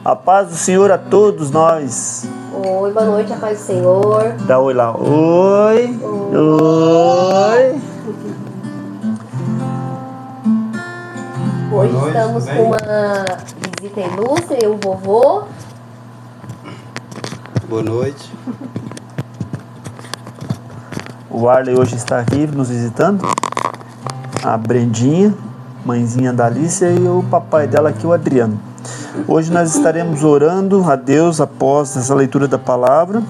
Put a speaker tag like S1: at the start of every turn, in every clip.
S1: A paz do Senhor a todos nós.
S2: Oi, boa noite, a paz do Senhor.
S1: Dá oi lá. Oi. Oi.
S2: Hoje estamos com uma visita ilustre, o vovô.
S3: Boa noite.
S1: O Arley hoje está aqui nos visitando. A Brendinha, mãezinha da Alicia, e o papai dela aqui, o Adriano. Hoje nós estaremos orando a Deus após essa leitura da palavra.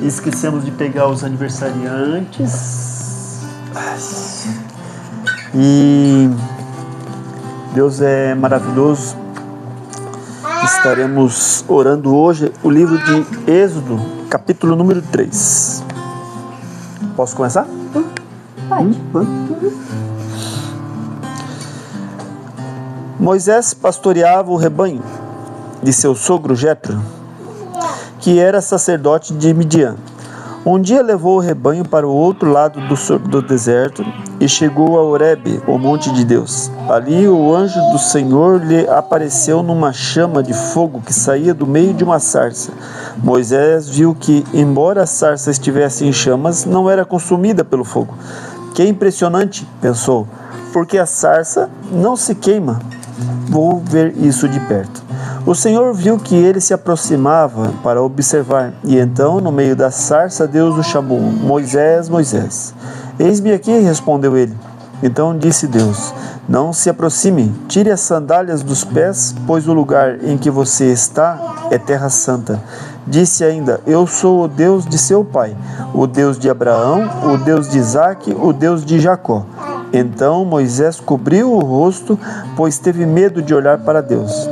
S1: E esquecemos de pegar os aniversariantes. E Deus é maravilhoso. Estaremos orando hoje o livro de Êxodo, capítulo número 3. Posso começar?
S2: Pode.
S1: Moisés pastoreava o rebanho de seu sogro Jetro, que era sacerdote de Midian. Um dia levou o rebanho para o outro lado do deserto e chegou a Horebe, o monte de Deus. Ali o anjo do Senhor lhe apareceu numa chama de fogo que saía do meio de uma sarça. Moisés viu que, embora a sarça estivesse em chamas, não era consumida pelo fogo. Que impressionante, pensou, porque a sarça não se queima. Vou ver isso de perto. O Senhor viu que ele se aproximava para observar, e então, no meio da sarça, Deus o chamou: Moisés, Moisés. Eis-me aqui, respondeu ele. Então disse Deus: não se aproxime, tire as sandálias dos pés, pois o lugar em que você está é terra santa. Disse ainda: eu sou o Deus de seu pai, o Deus de Abraão, o Deus de Isaque, o Deus de Jacó. Então Moisés cobriu o rosto, pois teve medo de olhar para Deus.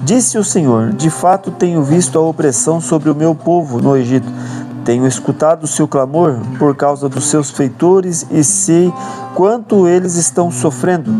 S1: Disse o Senhor: de fato tenho visto a opressão sobre o meu povo no Egito. Tenho escutado o seu clamor por causa dos seus feitores e sei quanto eles estão sofrendo.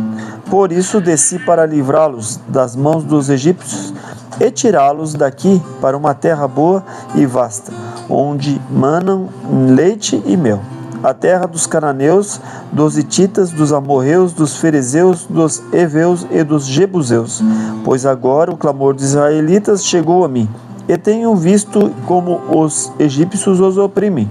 S1: Por isso desci para livrá-los das mãos dos egípcios e tirá-los daqui para uma terra boa e vasta, onde manam leite e mel. A terra dos cananeus, dos hititas, dos amorreus, dos ferezeus, dos heveus e dos jebuseus. Pois agora o clamor dos israelitas chegou a mim, e tenho visto como os egípcios os oprimem.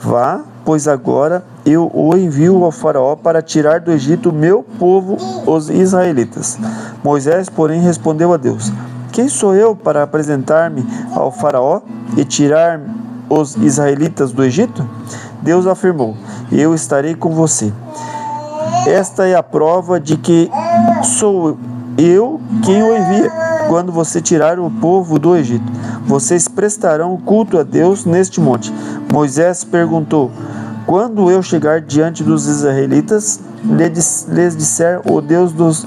S1: Vá, pois agora eu o envio ao faraó para tirar do Egito meu povo, os israelitas. Moisés, porém, respondeu a Deus: quem sou eu para apresentar-me ao faraó e tirar os israelitas do Egito? Deus afirmou: eu estarei com você. Esta é a prova de que sou eu quem o envia. Quando você tirar o povo do Egito, vocês prestarão culto a Deus neste monte. Moisés perguntou: quando eu chegar diante dos israelitas, lhes disser: o Deus dos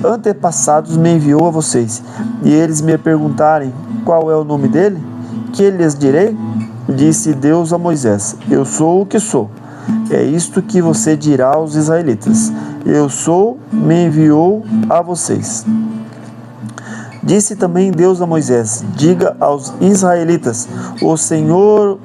S1: antepassados me enviou a vocês, e eles me perguntarem qual é o nome dele, que lhes direi? Disse Deus a Moisés: eu sou o que sou. É isto que você dirá aos israelitas: eu sou, me enviou a vocês. Disse também Deus a Moisés: diga aos israelitas: o Senhor,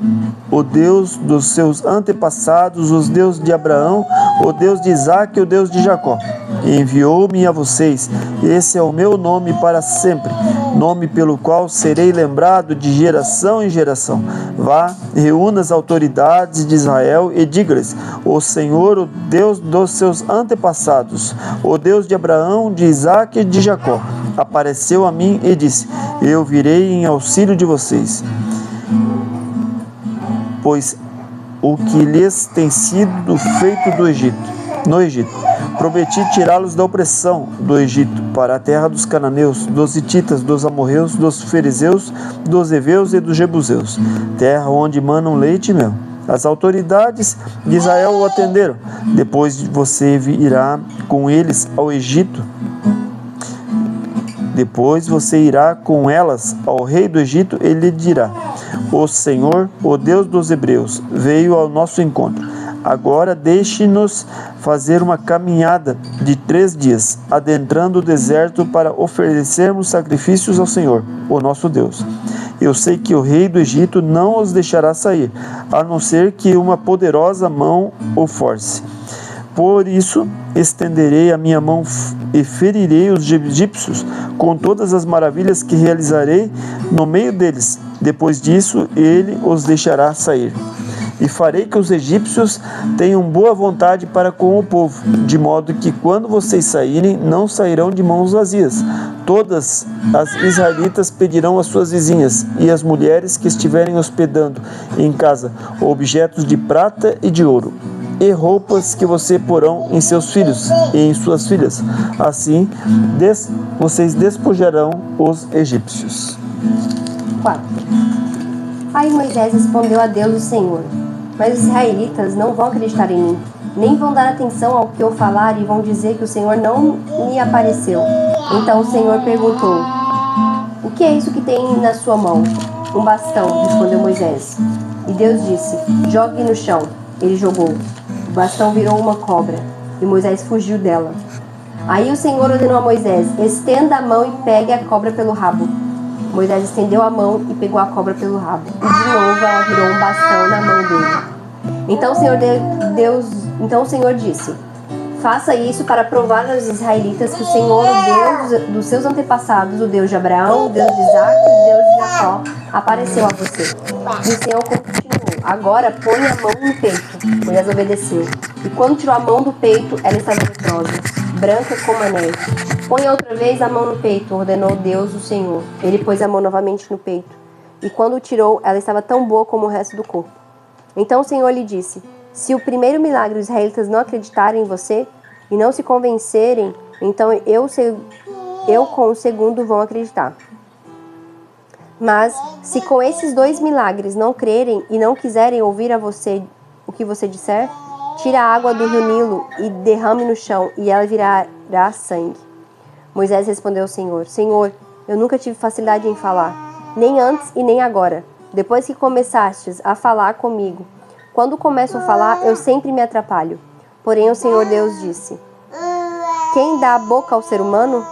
S1: o Deus dos seus antepassados, o Deus de Abraão, o Deus de Isaque e o Deus de Jacó, enviou-me a vocês. Esse é o meu nome para sempre, nome pelo qual serei lembrado de geração em geração. Vá, reúna as autoridades de Israel e diga-lhes: o Senhor, o Deus dos seus antepassados, o Deus de Abraão, de Isaque e de Jacó, apareceu a mim e disse: eu virei em auxílio de vocês, pois o que lhes tem sido feito no Egito. Prometi tirá-los da opressão do Egito para a terra dos cananeus, dos hititas, dos amorreus, dos ferezeus, dos heveus e dos jebuseus, terra onde manam leite e mel. As autoridades de Israel o atenderam. Depois você irá com eles ao Egito. Depois você irá com elas ao rei do Egito e lhe dirá: o Senhor, o Deus dos hebreus, veio ao nosso encontro. Agora deixe-nos fazer uma caminhada de 3 dias, adentrando o deserto para oferecermos sacrifícios ao Senhor, o nosso Deus. Eu sei que o rei do Egito não os deixará sair, a não ser que uma poderosa mão o force. Por isso, estenderei a minha mão e ferirei os egípcios com todas as maravilhas que realizarei no meio deles. Depois disso, ele os deixará sair. E farei que os egípcios tenham boa vontade para com o povo, de modo que quando vocês saírem, não sairão de mãos vazias. Todas as israelitas pedirão às suas vizinhas e às mulheres que estiverem hospedando em casa objetos de prata e de ouro, e roupas que você porão em seus filhos e em suas filhas. Assim, vocês despojarão os egípcios.
S3: 4. Aí Moisés respondeu a Deus, o Senhor: mas os israelitas não vão acreditar em mim, nem vão dar atenção ao que eu falar e vão dizer que o Senhor não me apareceu. Então o Senhor perguntou: o que é isso que tem na sua mão? Um bastão, respondeu Moisés. E Deus disse: jogue no chão. Ele jogou. O bastão virou uma cobra, e Moisés fugiu dela. Aí o Senhor ordenou a Moisés: estenda a mão e pegue a cobra pelo rabo. Moisés estendeu a mão e pegou a cobra pelo rabo. E de novo ela virou um bastão na mão dele. Então o Senhor disse: faça isso para provar aos israelitas que o Senhor, o Deus dos seus antepassados, o Deus de Abraão, o Deus de Isaac e o Deus de Jacó, apareceu a você. E o Senhor continuou: agora põe a mão no peito. Moisés obedeceu. E quando tirou a mão do peito, ela estava leprosa, branca como a neve. Põe outra vez a mão no peito, ordenou Deus, o Senhor. Ele pôs a mão novamente no peito. E quando o tirou, ela estava tão boa como o resto do corpo. Então o Senhor lhe disse: se o primeiro milagre os israelitas não acreditarem em você e não se convencerem, então eu com o segundo vão acreditar. Mas se com esses 2 milagres não crerem e não quiserem ouvir a você o que você disser, tira a água do rio Nilo e derrame no chão, e ela virará sangue. Moisés respondeu ao Senhor: Senhor, eu nunca tive facilidade em falar, nem antes e nem agora. Depois que começastes a falar comigo, quando começo a falar, eu sempre me atrapalho. Porém o Senhor Deus disse: quem dá a boca ao ser humano?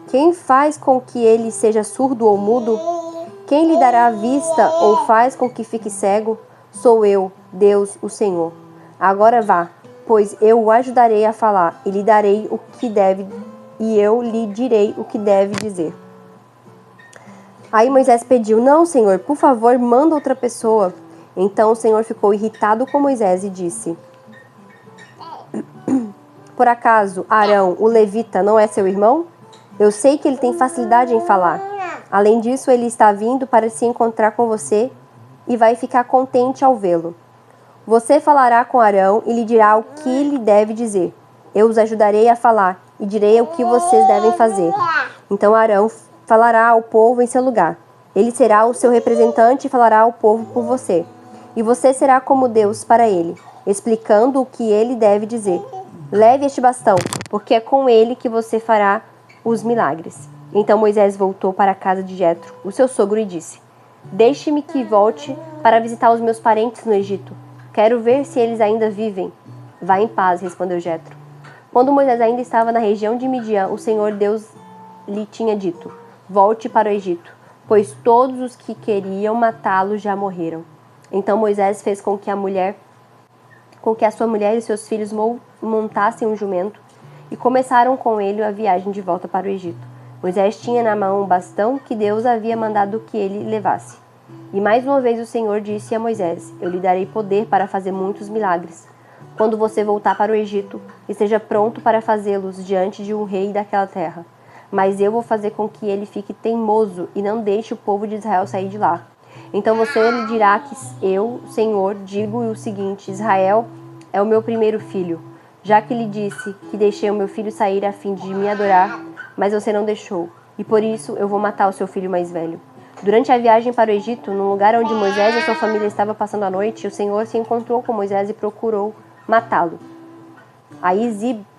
S3: Quem faz com que ele seja surdo ou mudo? Quem lhe dará a vista ou faz com que fique cego? Sou eu, Deus, o Senhor. Agora vá, pois eu o ajudarei a falar, e lhe darei o que deve, e eu lhe direi o que deve dizer. Aí Moisés pediu: não, Senhor, por favor, manda outra pessoa. Então o Senhor ficou irritado com Moisés e disse: por acaso Arão, o levita, não é seu irmão? Eu sei que ele tem facilidade em falar. Além disso, ele está vindo para se encontrar com você e vai ficar contente ao vê-lo. Você falará com Arão e lhe dirá o que lhe deve dizer. Eu os ajudarei a falar e direi o que vocês devem fazer. Então Arão falará ao povo em seu lugar. Ele será o seu representante e falará ao povo por você. E você será como Deus para ele, explicando o que ele deve dizer. Leve este bastão, porque é com ele que você fará os milagres. Então Moisés voltou para a casa de Jetro, o seu sogro, e disse: deixe-me que volte para visitar os meus parentes no Egito. Quero ver se eles ainda vivem. Vá em paz, respondeu Jetro. Quando Moisés ainda estava na região de Midian, o Senhor Deus lhe tinha dito: volte para o Egito, pois todos os que queriam matá-lo já morreram. Então Moisés fez com que a sua mulher e seus filhos montassem um jumento e começaram com ele a viagem de volta para o Egito. Moisés tinha na mão um bastão que Deus havia mandado que ele levasse. E mais uma vez o Senhor disse a Moisés: eu lhe darei poder para fazer muitos milagres. Quando você voltar para o Egito, esteja pronto para fazê-los diante de um rei daquela terra. Mas eu vou fazer com que ele fique teimoso e não deixe o povo de Israel sair de lá. Então você lhe dirá que eu, Senhor, digo o seguinte: Israel é o meu primeiro filho. Já que lhe disse que deixei o meu filho sair a fim de me adorar, mas você não deixou, e por isso eu vou matar o seu filho mais velho. Durante a viagem para o Egito, no lugar onde Moisés e sua família estavam passando a noite, o Senhor se encontrou com Moisés e procurou matá-lo. Aí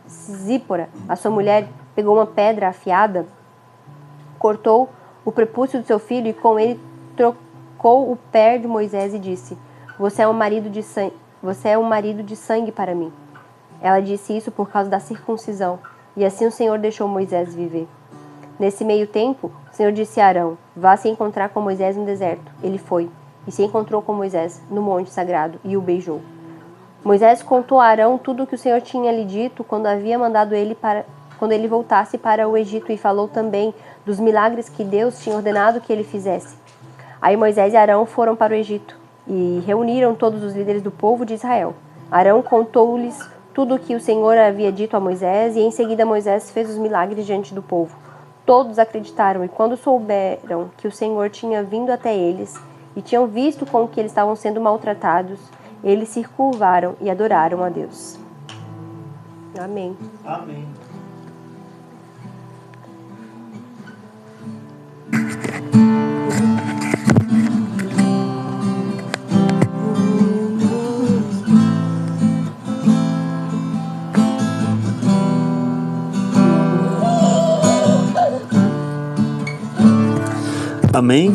S3: Zípora, a sua mulher, pegou uma pedra afiada, cortou o prepúcio do seu filho e com ele trocou o pé de Moisés e disse: você é um marido de sangue para mim. Ela disse isso por causa da circuncisão, e assim o Senhor deixou Moisés viver. Nesse meio tempo, o Senhor disse a Arão: vá se encontrar com Moisés no deserto. Ele foi, e se encontrou com Moisés no monte sagrado, e o beijou. Moisés contou a Arão tudo o que o Senhor tinha lhe dito quando havia mandado quando ele voltasse para o Egito, e falou também dos milagres que Deus tinha ordenado que ele fizesse. Aí Moisés e Arão foram para o Egito e reuniram todos os líderes do povo de Israel. Arão contou-lhes tudo o que o Senhor havia dito a Moisés, e em seguida Moisés fez os milagres diante do povo. Todos acreditaram, e quando souberam que o Senhor tinha vindo até eles e tinham visto com que eles estavam sendo maltratados, eles se curvaram e adoraram a Deus. Amém.
S1: Amém. Amém.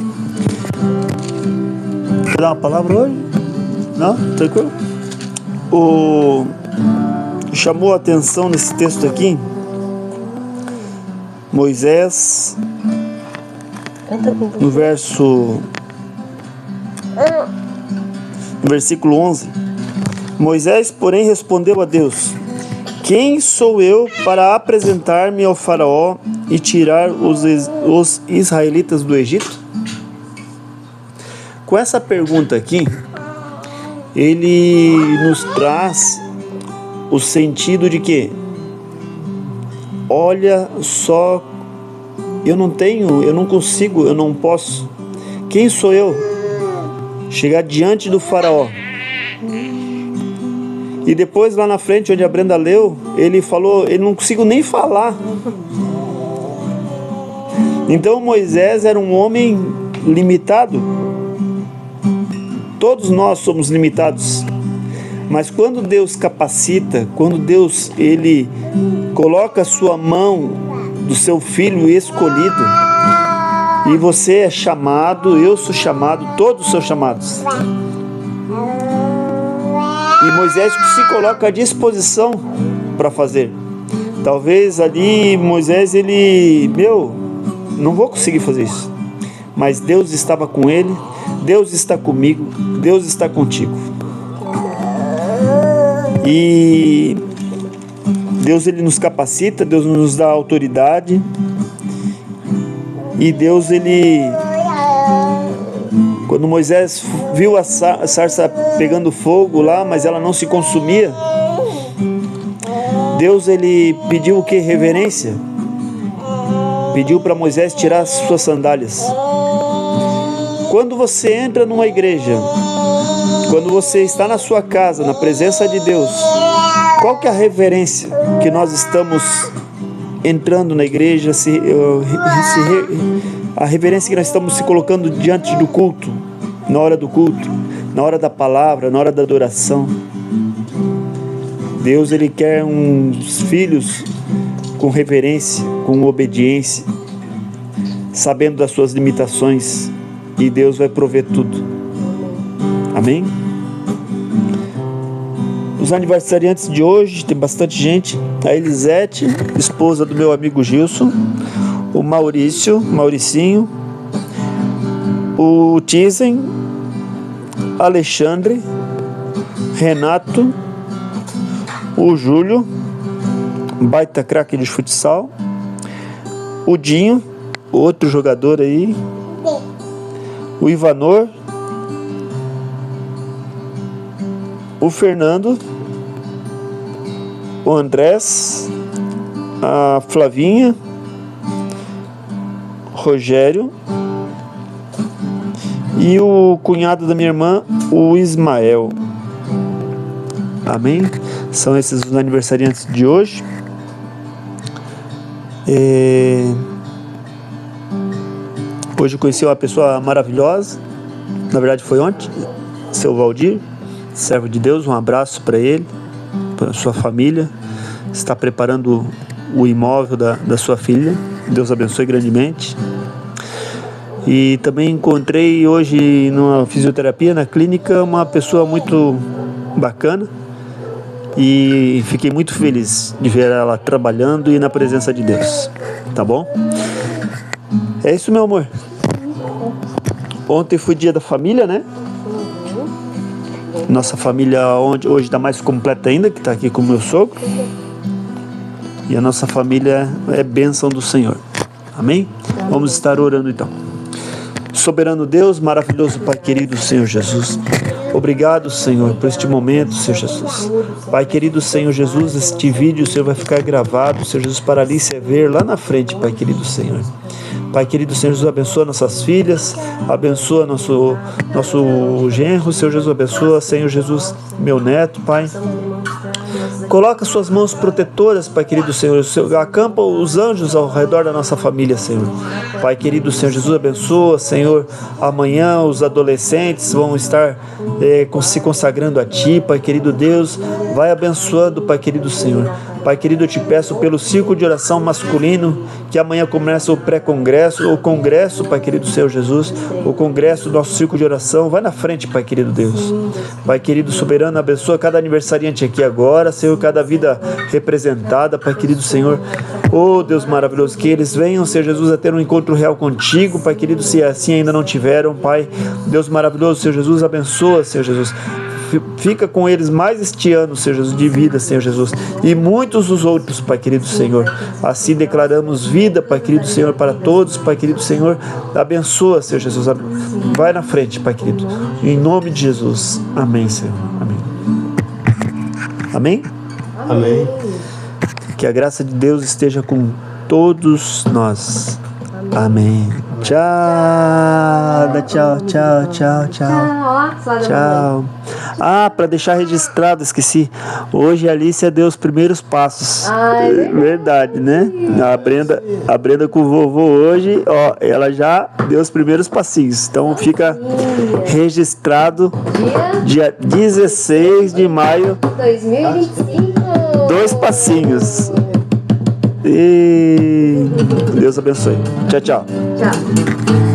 S1: Quer dar uma palavra hoje? Não? Tranquilo? Chamou a atenção nesse texto aqui Moisés, no versículo 11. Moisés, porém, respondeu a Deus: quem sou eu para apresentar-me ao faraó e tirar os israelitas do Egito? Com essa pergunta aqui, ele nos traz o sentido de que, olha só, eu não consigo, eu não posso. Quem sou eu? Chegar diante do faraó. E depois lá na frente, onde a Brenda leu, ele falou, ele não consigo nem falar. Então Moisés era um homem limitado. Todos nós somos limitados. Mas quando Deus capacita, quando Deus ele coloca a sua mão do seu filho escolhido, e você é chamado, eu sou chamado, todos são chamados. E Moisés se coloca à disposição para fazer. Talvez ali Moisés não vou conseguir fazer isso. Mas Deus estava com ele, Deus está comigo, Deus está contigo. E Deus ele nos capacita, Deus nos dá autoridade. E Deus quando Moisés viu a sarça pegando fogo lá, mas ela não se consumia, Deus ele pediu o que? Reverência. Pediu para Moisés tirar as suas sandálias. Quando você entra numa igreja, quando você está na sua casa, na presença de Deus, qual que é a reverência que nós estamos entrando na igreja, a reverência que nós estamos se colocando diante do culto, na hora do culto, na hora da palavra, na hora da adoração? Deus ele quer uns filhos com reverência, com obediência, sabendo das suas limitações, e Deus vai prover tudo. Amém? Os aniversariantes de hoje, tem bastante gente: a Elisete, esposa do meu amigo Gilson, o Mauricinho, o Tizen, Alexandre, Renato, o Júlio, baita craque de futsal, o Dinho, outro jogador aí, o Ivanor, o Fernando, o Andrés, a Flavinha, Rogério e o cunhado da minha irmã, o Ismael. Amém? São esses os aniversariantes de hoje. Hoje eu conheci uma pessoa maravilhosa. Na verdade foi ontem, seu Valdir, servo de Deus. Um abraço para ele, para sua família. Está preparando o imóvel da sua filha. Deus abençoe grandemente. E também encontrei hoje numa fisioterapia, na clínica, uma pessoa muito bacana. E fiquei muito feliz de ver ela trabalhando e na presença de Deus. Tá bom? É isso, meu amor. Ontem foi dia da família, né? Nossa família hoje está mais completa ainda, que está aqui com o meu sogro. E a nossa família é bênção do Senhor. Amém? Vamos estar orando então. Soberano Deus, maravilhoso Pai querido Senhor Jesus. Obrigado, Senhor, por este momento, Senhor Jesus. Pai querido Senhor Jesus, este vídeo, Senhor, vai ficar gravado, Senhor Jesus, para Alice ver lá na frente, Pai querido Senhor. Pai querido Senhor Jesus, abençoa nossas filhas, abençoa nosso genro, Senhor Jesus, abençoa, Senhor Jesus, meu neto, Pai. Coloca suas mãos protetoras, Pai querido Senhor, acampa os anjos ao redor da nossa família, Senhor. Pai querido Senhor Jesus, abençoa, Senhor, amanhã os adolescentes vão estar se consagrando a Ti, Pai querido Deus, vai abençoando, Pai querido Senhor. Pai querido, eu te peço pelo círculo de oração masculino, que amanhã começa o pré-congresso, o congresso, Pai querido Senhor Jesus, o congresso do nosso círculo de oração, vai na frente, Pai querido Deus. Pai querido soberano, abençoa cada aniversariante aqui agora, Senhor, cada vida representada, Pai querido Senhor. Oh Deus maravilhoso, que eles venham, Senhor Jesus, a ter um encontro real contigo, Pai querido, se assim ainda não tiveram, Pai. Deus maravilhoso, Senhor Jesus, abençoa, Senhor Jesus. Fica com eles mais este ano, Senhor Jesus, de vida, Senhor Jesus, e muitos dos outros, Pai querido Senhor. Assim declaramos vida, Pai querido Senhor, para todos, Pai querido Senhor. Abençoa, Senhor Jesus. Vai na frente, Pai querido. Em nome de Jesus. Amém, Senhor. Amém. Amém?
S2: Amém.
S1: Que a graça de Deus esteja com todos nós. Amém. Tchau. Tchau, tchau, tchau, tchau. Tchau. Ah, para deixar registrado, esqueci. Hoje a Alice deu os primeiros passos. Verdade, né? A Brenda com o vovô hoje, ó, ela já deu os primeiros passinhos. Então fica registrado dia 16 de maio.
S2: 2025.
S1: 2 passinhos. E Deus abençoe. Tchau, tchau.
S2: Tchau.